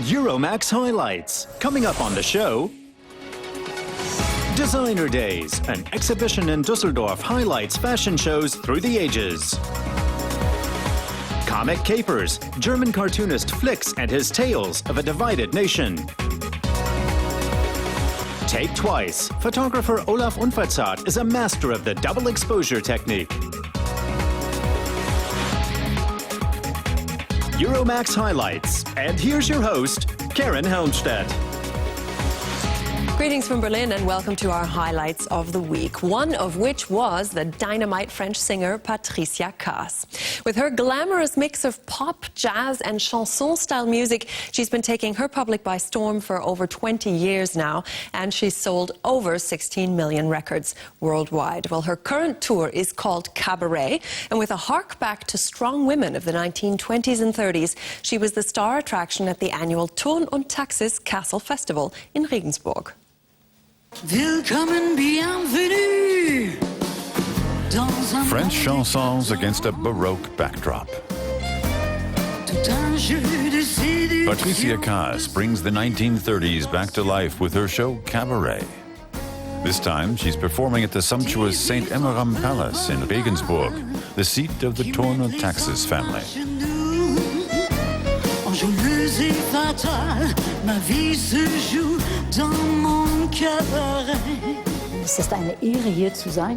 Euromaxx highlights. Coming up on the show, Designer Days, an exhibition in Düsseldorf highlights fashion shows through the ages. Comic Capers, German cartoonist Flix and his tales of a divided nation. Take Twice, photographer Olaf Unverzart is a master of the double exposure technique. Euromaxx highlights, and here's your host, Karen Helmstedt. Greetings from Berlin and welcome to our highlights of the week, one of which was the dynamite French singer Patricia Cass. With her glamorous mix of pop, jazz and chanson-style music, she's been taking her public by storm for over 20 years now, and she's sold over 16 million records worldwide. Well, her current tour is called Cabaret, and with a hark back to strong women of the 1920s and 30s, she was the star attraction at the annual Turn und Taxis Castle Festival in Regensburg. French chansons against a Baroque backdrop. Patricia Cass brings the 1930s back to life with her show Cabaret. This time, she's performing at the sumptuous St. Emmeram Palace in Regensburg, the seat of the Turn und Taxis family.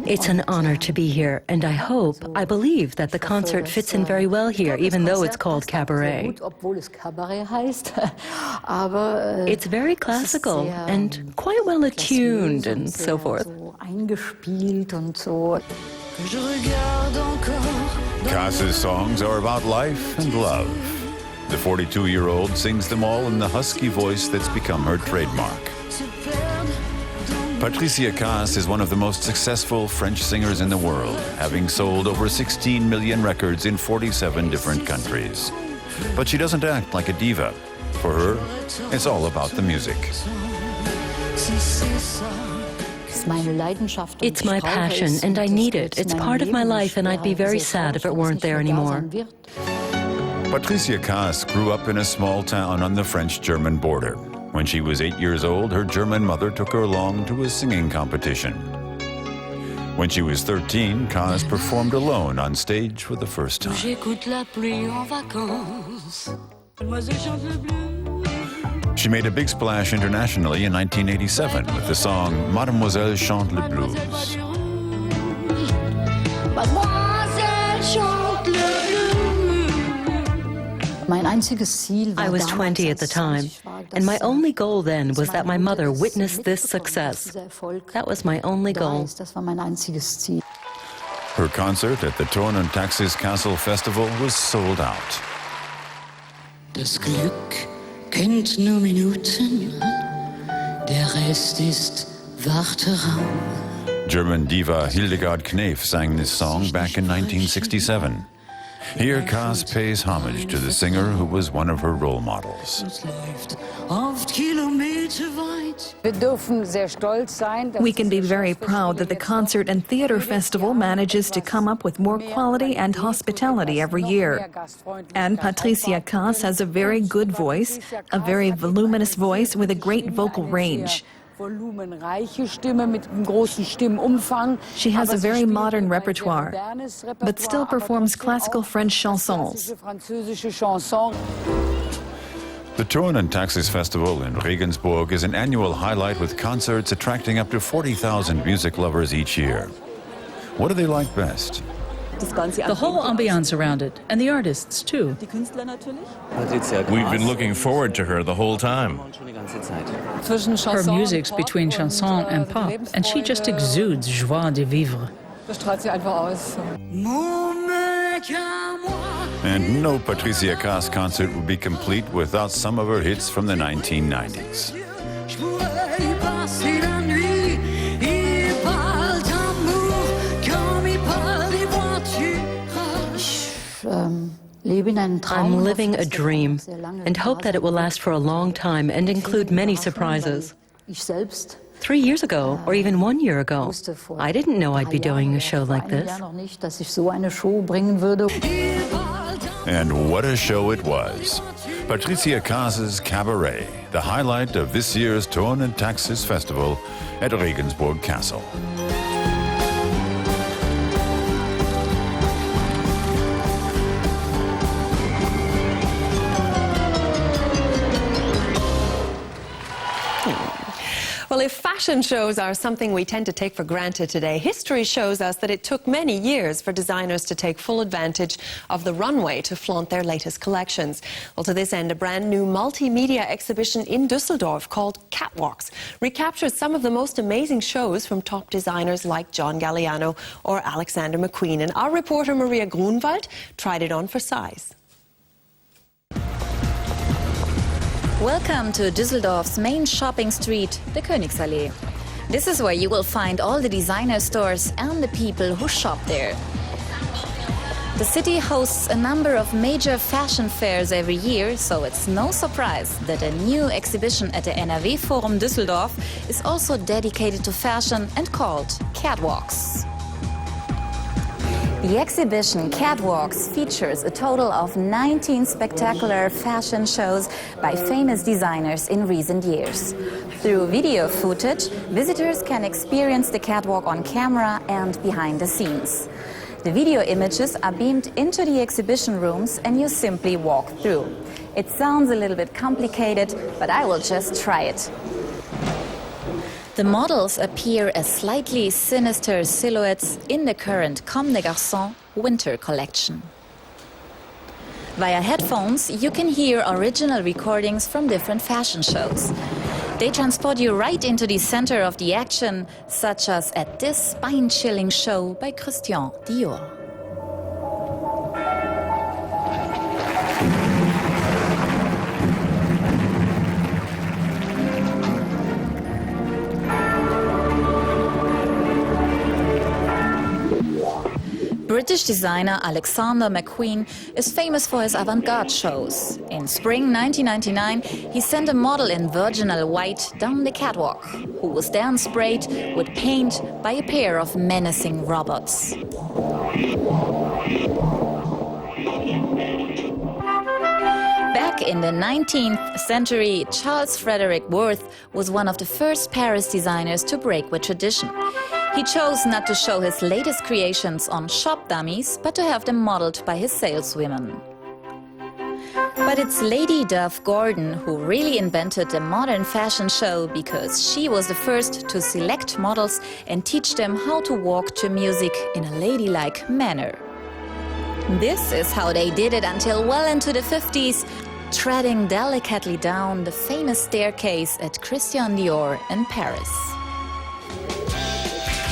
It's an honor to be here, and I believe that the concert fits in very well here, even though it's called Cabaret. It's very classical and quite well attuned and so forth. Cass's songs are about life and love. The 42-year-old sings them all in the husky voice that's become her trademark. Patricia Cass is one of the most successful French singers in the world, having sold over 16 million records in 47 different countries. But she doesn't act like a diva. For her, it's all about the music. It's my passion, and I need it. It's part of my life, and I'd be very sad if it weren't there anymore. Patricia Cass grew up in a small town on the French-German border. When she was 8 years old, her German mother took her along to a singing competition. When she was 13, Cass performed alone on stage for the first time. She made a big splash internationally in 1987 with the song Mademoiselle chante le blues. I was 20 at the time, and my only goal then was that my mother witnessed this success. That was my only goal. Her concert at the Turn und Taxis Castle Festival was sold out. Das Glück kennt nur Minuten, der Rest ist Warteraum. German diva Hildegard Knef sang this song back in 1967. Here, Cass pays homage to the singer who was one of her role models. We can be very proud that the Concert and Theater Festival manages to come up with more quality and hospitality every year. And Patricia Cass has a very good voice, a very voluminous voice with a great vocal range. She has a very modern repertoire, but still performs classical French chansons. The Turn und Taxis Festival in Regensburg is an annual highlight with concerts attracting up to 40,000 music lovers each year. What do they like best? The whole ambiance around it, and the artists, too. We've been looking forward to her the whole time. Her music's between chanson and pop, and she just exudes joie de vivre. And no Patricia Cass concert would be complete without some of her hits from the 1990s. I'm living a dream and hope that it will last for a long time and include many surprises. 3 years ago, or even 1 year ago, I didn't know I'd be doing a show like this. And what a show it was. Patricia Kaas's Cabaret, the highlight of this year's Torn and Taxis Festival at Regensburg Castle. Well, if fashion shows are something we tend to take for granted today, history shows us that it took many years for designers to take full advantage of the runway to flaunt their latest collections. Well, to this end, a brand new multimedia exhibition in Düsseldorf called Catwalks recaptures some of the most amazing shows from top designers like John Galliano or Alexander McQueen. And our reporter Maria Grunwald tried it on for size. Welcome to Düsseldorf's main shopping street, the Königsallee. This is where you will find all the designer stores and the people who shop there. The city hosts a number of major fashion fairs every year, so it's no surprise that a new exhibition at the NRW Forum Düsseldorf is also dedicated to fashion and called Catwalks. The exhibition Catwalks features a total of 19 spectacular fashion shows by famous designers in recent years. Through video footage, visitors can experience the catwalk on camera and behind the scenes. The video images are beamed into the exhibition rooms and you simply walk through. It sounds a little bit complicated, but I will just try it. The models appear as slightly sinister silhouettes in the current Comme des Garçons winter collection. Via headphones, you can hear original recordings from different fashion shows. They transport you right into the center of the action, such as at this spine-chilling show by Christian Dior. British designer Alexander McQueen is famous for his avant-garde shows. In spring 1999, he sent a model in virginal white down the catwalk, who was then sprayed with paint by a pair of menacing robots. Back in the 19th century, Charles Frederick Worth was one of the first Paris designers to break with tradition. He chose not to show his latest creations on shop dummies, but to have them modeled by his saleswomen. But it's Lady Dove Gordon who really invented the modern fashion show, because she was the first to select models and teach them how to walk to music in a ladylike manner. This is how they did it until well into the 50s, treading delicately down the famous staircase at Christian Dior in Paris.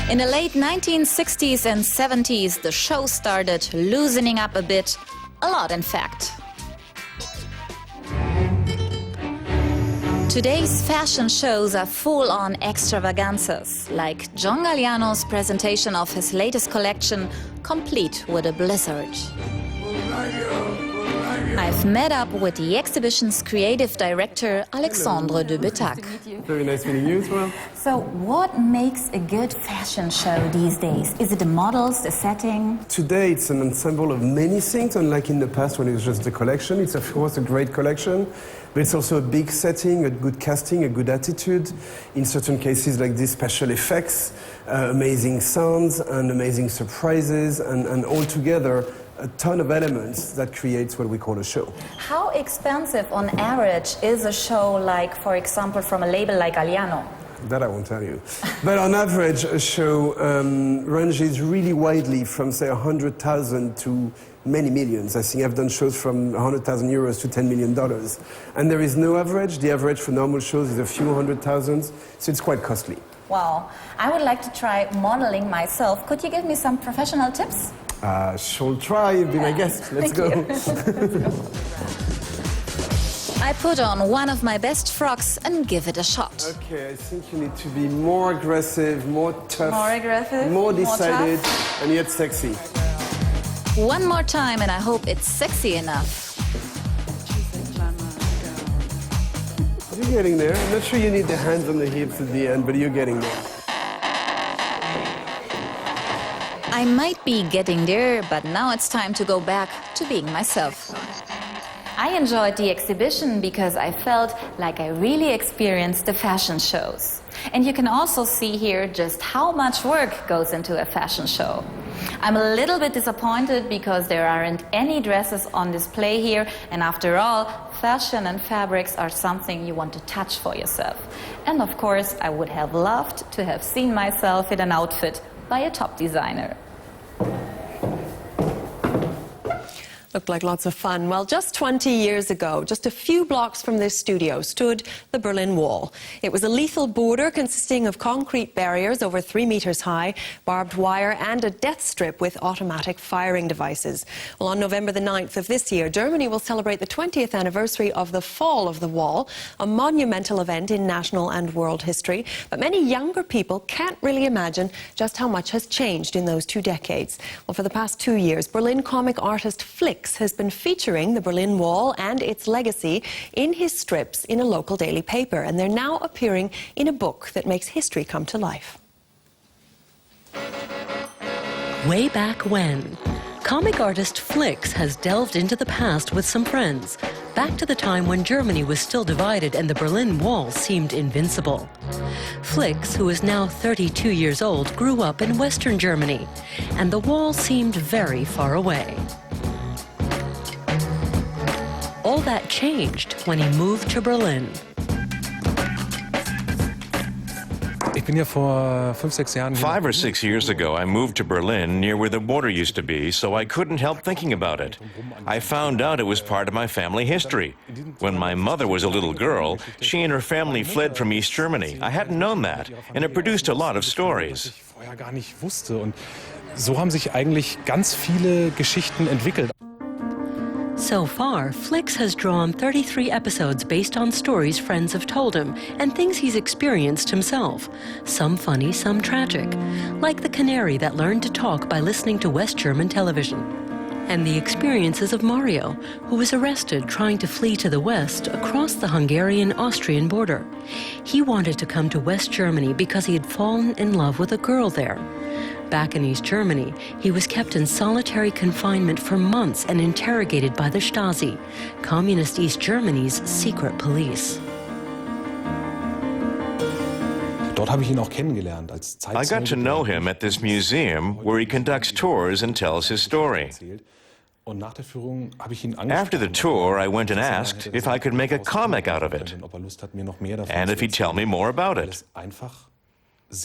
In the late 1960s and 70s, the show started loosening up a bit, a lot in fact. Today's fashion shows are full-on extravaganzas, like John Galliano's presentation of his latest collection, complete with a blizzard. I've met up with the exhibition's creative director, Alexandre de Betac. Very nice meeting you as well. So what makes a good fashion show these days? Is it the models, the setting? Today it's an ensemble of many things, unlike in the past when it was just the collection. It's of course a great collection, but it's also a big setting, a good casting, a good attitude. In certain cases like this, special effects, amazing sounds and amazing surprises, and all together a ton of elements that creates what we call a show. How expensive on average is a show like, for example, from a label like Galliano? That I won't tell you. But on average, a show ranges really widely from, say, 100,000 to many millions. I think I've done shows from 100,000 euros to $10 million. And there is no average. The average for normal shows is a few hundred thousands, so it's quite costly. Wow. I would like to try modeling myself. Could you give me some professional tips? She'll try, be my guest. Let's go. I put on one of my best frocks and give it a shot. Okay, I think you need to be more aggressive, more tough, more decided, and yet sexy. One more time, and I hope it's sexy enough. You're getting there. I'm not sure you need the hands on the hips at the end, but you're getting there. I might be getting there, but now it's time to go back to being myself. I enjoyed the exhibition because I felt like I really experienced the fashion shows. And you can also see here just how much work goes into a fashion show. I'm a little bit disappointed because there aren't any dresses on display here, and after all, fashion and fabrics are something you want to touch for yourself. And of course, I would have loved to have seen myself in an outfit by a top designer. Looked like lots of fun. Well, just 20 years ago, just a few blocks from this studio, stood the Berlin Wall. It was a lethal border consisting of concrete barriers over 3 meters high, barbed wire and a death strip with automatic firing devices. Well, on November the 9th of this year, Germany will celebrate the 20th anniversary of the fall of the wall, a monumental event in national and world history. But many younger people can't really imagine just how much has changed in those 2 decades. Well, for the past 2 years, Berlin comic artist Flix has been featuring the Berlin Wall and its legacy in his strips in a local daily paper, and they're now appearing in a book that makes history come to life. Way back when, comic artist Flix has delved into the past with some friends, back to the time when Germany was still divided and the Berlin Wall seemed invincible. Flix, who is now 32 years old, grew up in Western Germany, and the wall seemed very far away. All that changed when he moved to Berlin. 5 or 6 years ago, I moved to Berlin, near where the border used to be, so I couldn't help thinking about it. I found out it was part of my family history. When my mother was a little girl, she and her family fled from East Germany. I hadn't known that, and it produced a lot of stories. So haben sich eigentlich ganz viele Geschichten entwickelt. So far, Flix has drawn 33 episodes based on stories friends have told him and things he's experienced himself. Some funny, some tragic. Like the canary that learned to talk by listening to West German television. And the experiences of Mario, who was arrested trying to flee to the west across the Hungarian-Austrian border. He wanted to come to West Germany because he had fallen in love with a girl there. Back in East Germany, he was kept in solitary confinement for months and interrogated by the Stasi, Communist East Germany's secret police. I got to know him at this museum where he conducts tours and tells his story. After the tour, I went and asked if I could make a comic out of it, and if he'd tell me more about it.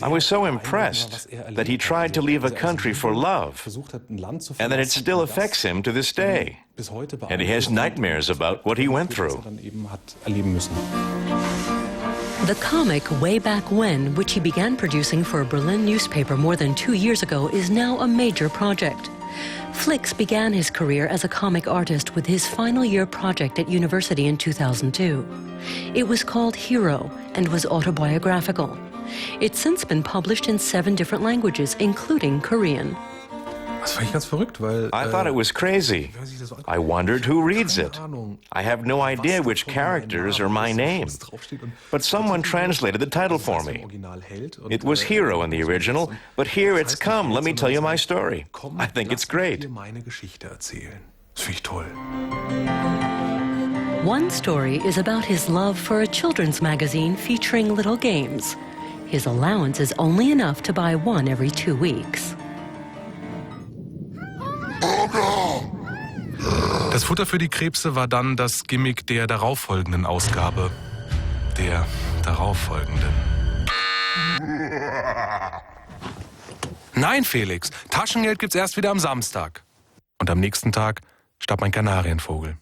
I was so impressed that he tried to leave a country for love, and that it still affects him to this day. And he has nightmares about what he went through. The comic Way Back When, which he began producing for a Berlin newspaper more than 2 years ago, is now a major project. Flix began his career as a comic artist with his final year project at university in 2002. It was called Hero and was autobiographical. It's since been published in 7 different languages, including Korean. I thought it was crazy. I wondered who reads it. I have no idea which characters are my name. But someone translated the title for me. It was Hero in the original, but here it's Come, Let Me Tell You My Story. I think it's great. One story is about his love for a children's magazine featuring little games. His allowance is only enough to buy one every 2 weeks. Das Futter für die Krebse war dann das Gimmick der darauffolgenden Ausgabe. Der darauffolgenden. Nein, Felix, Taschengeld gibt's erst wieder am Samstag. Und am nächsten Tag starb ein Kanarienvogel.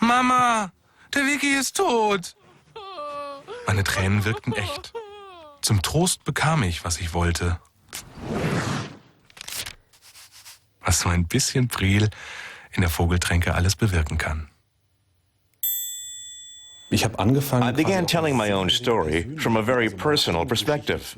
Mama, der Vicky ist tot. Meine Tränen wirkten echt. Zum Trost bekam ich, was ich wollte. Was so ein bisschen Priel in der Vogeltränke alles bewirken kann. I began telling my own story from a very personal perspective.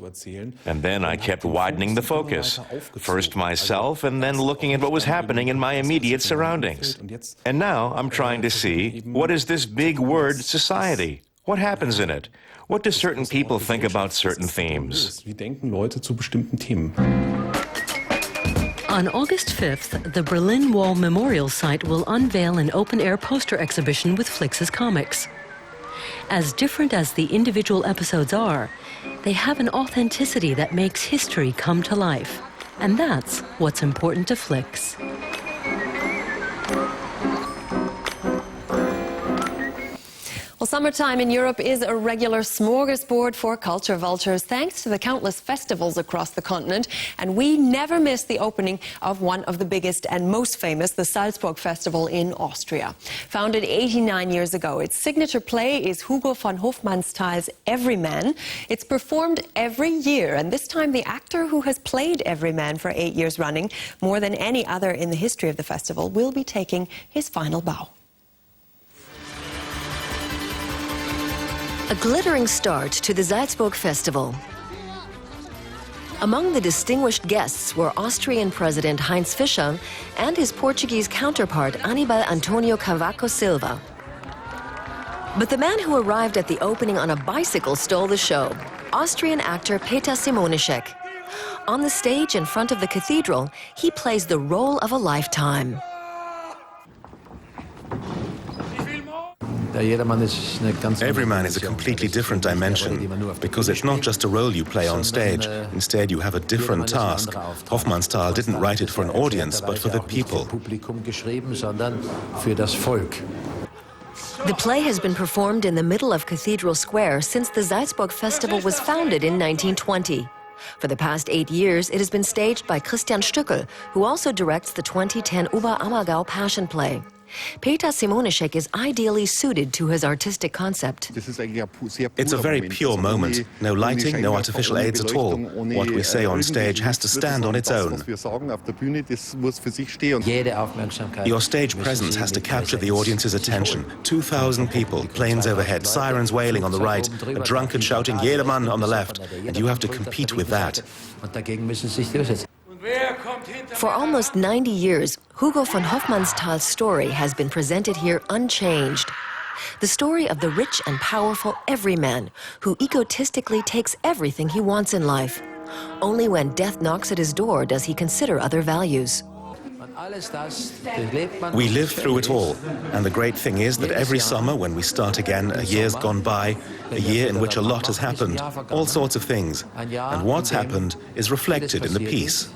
And then I kept widening the focus. First myself, and then looking at what was happening in my immediate surroundings. And now I'm trying to see, what is this big word society? What happens in it? What do certain people think about certain themes? On August 5th, the Berlin Wall Memorial Site will unveil an open-air poster exhibition with Flix's comics. As different as the individual episodes are, they have an authenticity that makes history come to life. And that's what's important to Flix. Well, summertime in Europe is a regular smorgasbord for culture vultures, thanks to the countless festivals across the continent. And we never miss the opening of one of the biggest and most famous, the Salzburg Festival in Austria. Founded 89 years ago, its signature play is Hugo von Hofmannsthal's Everyman. It's performed every year, and this time the actor who has played Everyman for 8 years running, more than any other in the history of the festival, will be taking his final bow. A glittering start to the Salzburg Festival. Among the distinguished guests were Austrian President Heinz Fischer and his Portuguese counterpart Aníbal António Cavaco Silva. But the man who arrived at the opening on a bicycle stole the show, Austrian actor Peter Simonischek. On the stage in front of the cathedral, he plays the role of a lifetime. Everyman is a completely different dimension, because it's not just a role you play on stage. Instead, you have a different task. Hofmannsthal didn't write it for an audience, but for the people. The play has been performed in the middle of Cathedral Square since the Salzburg Festival was founded in 1920. For the past 8 years, it has been staged by Christian Stückel, who also directs the 2010 Oberammergau Passion Play. Peter Simonischek is ideally suited to his artistic concept. It's a very pure moment. No lighting, no artificial aids at all. What we say on stage has to stand on its own. Your stage presence has to capture the audience's attention. 2,000 people, planes overhead, sirens wailing on the right, a drunkard shouting "Jedermann" on the left, and you have to compete with that. For almost 90 years, Hugo von Hofmannsthal's story has been presented here unchanged. The story of the rich and powerful everyman who egotistically takes everything he wants in life. Only when death knocks at his door does he consider other values. We live through it all, and the great thing is that every summer when we start again, a year's gone by, a year in which a lot has happened, all sorts of things, and what's happened is reflected in the piece.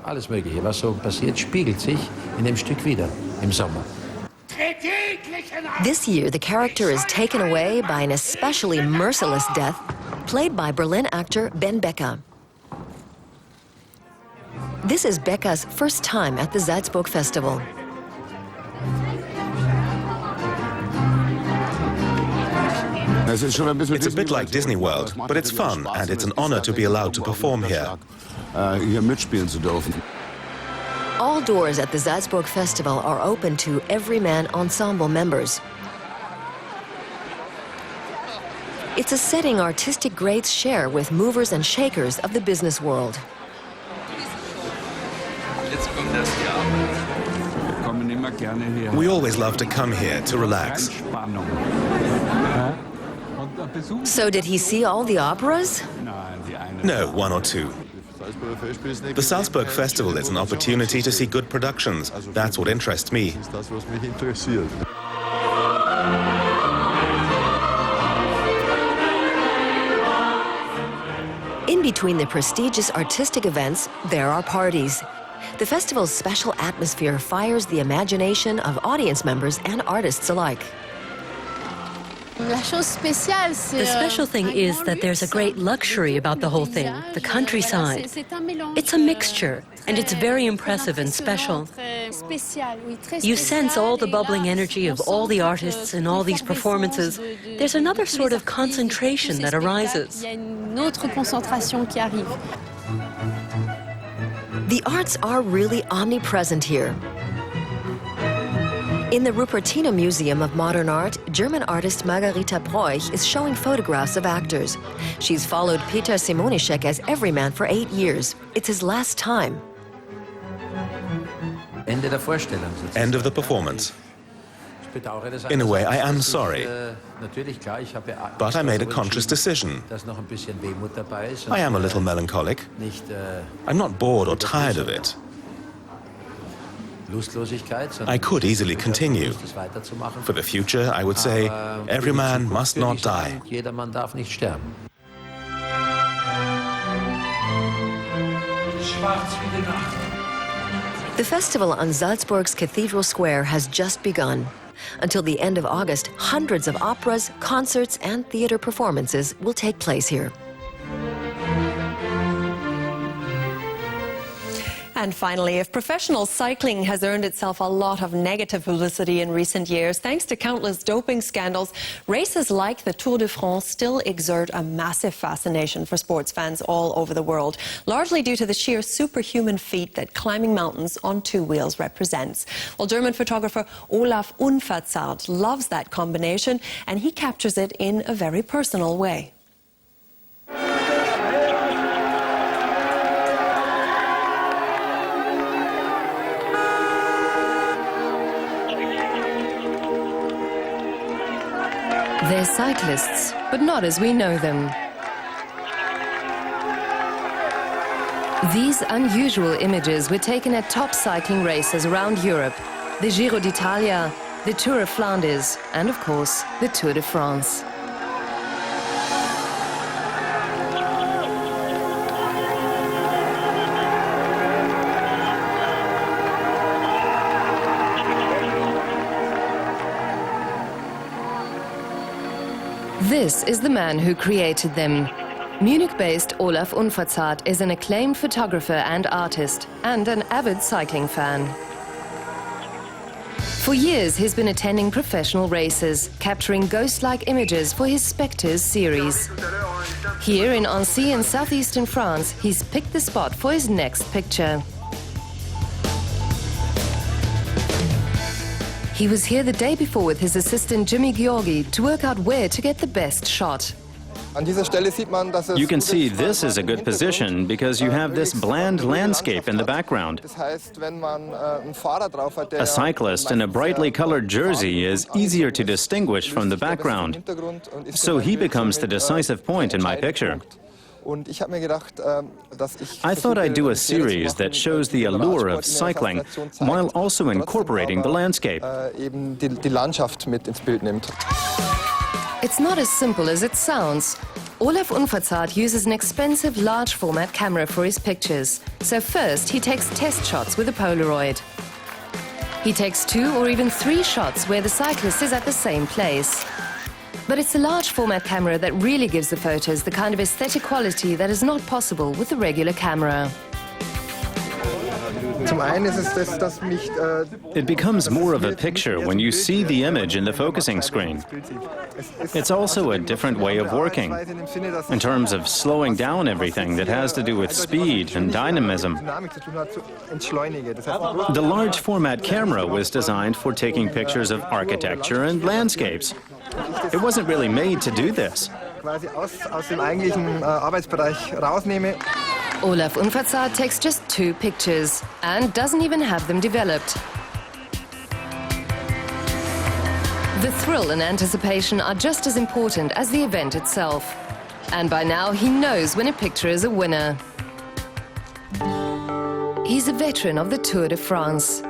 Alles Mögliche, was so passiert, spiegelt sich in dem Stück wieder im Sommer. This year, the character is taken away by an especially merciless death, played by Berlin actor Ben Becker. This is Becker's first time at the Salzburg Festival. It's a bit like Disney World, but it's fun, and it's an honor to be allowed to perform here. All doors at the Salzburg Festival are open to Everyman Ensemble members. It's a setting artistic greats share with movers and shakers of the business world. We always love to come here to relax. So did he see all the operas? No, one or two. The Salzburg Festival is an opportunity to see good productions. That's what interests me. In between the prestigious artistic events, there are parties. The festival's special atmosphere fires the imagination of audience members and artists alike. The special thing is that there's a great luxury about the whole thing, the countryside. It's a mixture, and it's very impressive and special. You sense all the bubbling energy of all the artists and all these performances. There's another sort of concentration that arises. The arts are really omnipresent here. In the Rupertina Museum of Modern Art, German artist Margarita Broich is showing photographs of actors. She's followed Peter Simonischek as Everyman for 8 years. It's his last time. End of the performance. In a way, I am sorry. But I made a conscious decision. I am a little melancholic. I'm not bored or tired of it. I could easily continue. For the future, I would say, every man must not die. The festival on Salzburg's Cathedral Square has just begun. Until the end of August, hundreds of operas, concerts, and theater performances will take place here. And finally, if professional cycling has earned itself a lot of negative publicity in recent years, thanks to countless doping scandals, races like the Tour de France still exert a massive fascination for sports fans all over the world, largely due to the sheer superhuman feat that climbing mountains on two wheels represents. Well, German photographer Olaf Unverzart loves that combination, and he captures it in a very personal way. They're cyclists, but not as we know them. These unusual images were taken at top cycling races around Europe, the Giro d'Italia, the Tour of Flanders, and of course, the Tour de France. This is the man who created them. Munich-based Olaf Unverzart is an acclaimed photographer and artist, and an avid cycling fan. For years, he's been attending professional races, capturing ghost-like images for his Spectres series. Here in Annecy in southeastern France, he's picked the spot for his next picture. He was here the day before with his assistant Jimmy Georgi to work out where to get the best shot. You can see this is a good position because you have this bland landscape in the background. A cyclist in a brightly colored jersey is easier to distinguish from the background, so he becomes the decisive point in my picture. I thought I'd do a series that shows the allure of cycling while also incorporating the landscape. It's not as simple as it sounds. Olaf Unverzart uses an expensive large-format camera for his pictures. So first, he takes test shots with a Polaroid. He takes 2 or even 3 shots where the cyclist is at the same place. But it's a large-format camera that really gives the photos the kind of aesthetic quality that is not possible with the regular camera. It becomes more of a picture when you see the image in the focusing screen. It's also a different way of working, in terms of slowing down everything that has to do with speed and dynamism. The large format camera was designed for taking pictures of architecture and landscapes. It wasn't really made to do this. Olaf Unverzart takes just 2 pictures and doesn't even have them developed. The thrill and anticipation are just as important as the event itself. And by now he knows when a picture is a winner. He's a veteran of the Tour de France.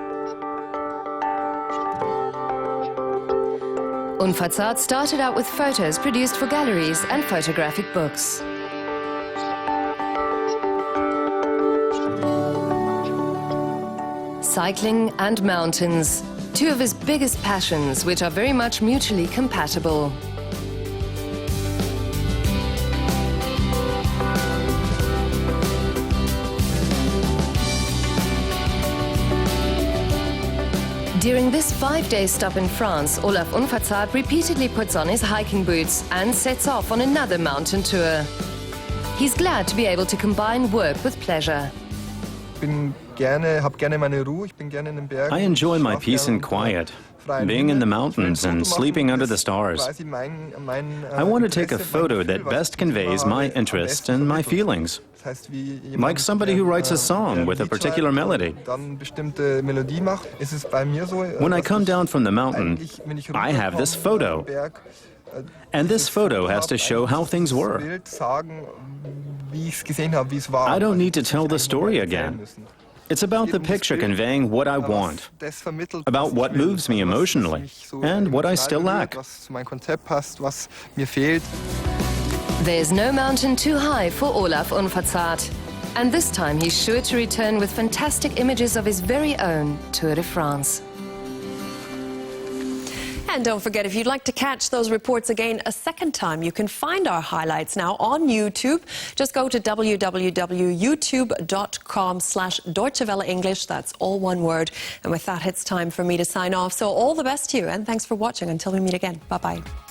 Unverzart started out with photos produced for galleries and photographic books. Cycling and mountains, 2 of his biggest passions, which are very much mutually compatible. During this 5-day stop in France, Olaf Unverzart repeatedly puts on his hiking boots and sets off on another mountain tour. He's glad to be able to combine work with pleasure. I enjoy my peace and quiet, being in the mountains and sleeping under the stars. I want to take a photo that best conveys my interest and my feelings, like somebody who writes a song with a particular melody. When I come down from the mountain, I have this photo, and this photo has to show how things were. I don't need to tell the story again. It's about the picture conveying what I want, about what moves me emotionally, and what I still lack. There's no mountain too high for Olaf Unverzart. And this time he's sure to return with fantastic images of his very own Tour de France. And don't forget, if you'd like to catch those reports again a second time, you can find our highlights now on YouTube. Just go to www.youtube.com/Deutsche Welle English. That's all one word. And with that, it's time for me to sign off. So all the best to you, and thanks for watching. Until we meet again. Bye-bye.